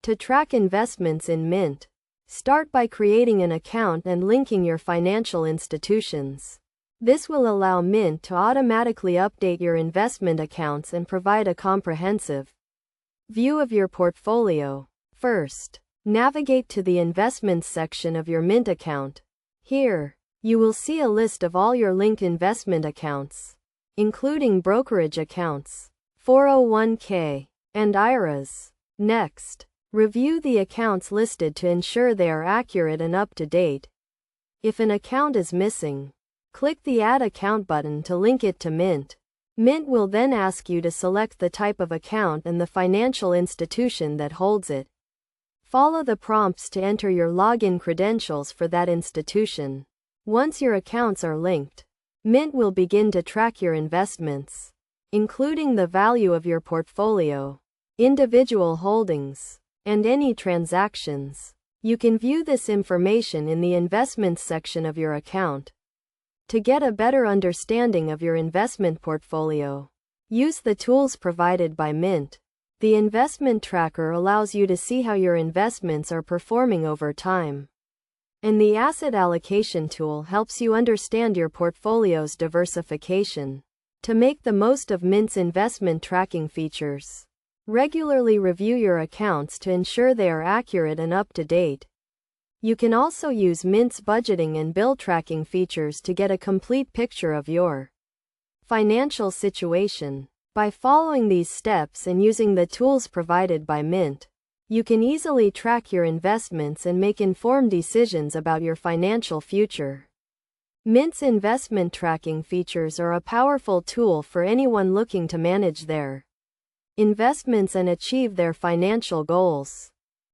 To track investments in Mint, start by creating an account and linking your financial institutions. This will allow Mint to automatically update your investment accounts and provide a comprehensive view of your portfolio. First, navigate to the Investments section of your Mint account. Here, you will see a list of all your linked investment accounts, including brokerage accounts, 401k, and IRAs. Next, review the accounts listed to ensure they are accurate and up to date. If an account is missing, click the Add Account button to link it to Mint. Mint will then ask you to select the type of account and the financial institution that holds it. Follow the prompts to enter your login credentials for that institution. Once your accounts are linked, Mint will begin to track your investments, including the value of your portfolio, individual holdings, and any transactions. You can view this information in the Investments section of your account. To get a better understanding of your investment portfolio, use the tools provided by Mint. The investment tracker allows you to see how your investments are performing over time. And the asset allocation tool helps you understand your portfolio's diversification. To make the most of Mint's investment tracking features, regularly review your accounts to ensure they are accurate and up to date. You can also use Mint's budgeting and bill tracking features to get a complete picture of your financial situation. By following these steps and using the tools provided by Mint, you can easily track your investments and make informed decisions about your financial future. Mint's investment tracking features are a powerful tool for anyone looking to manage their investments and achieve their financial goals.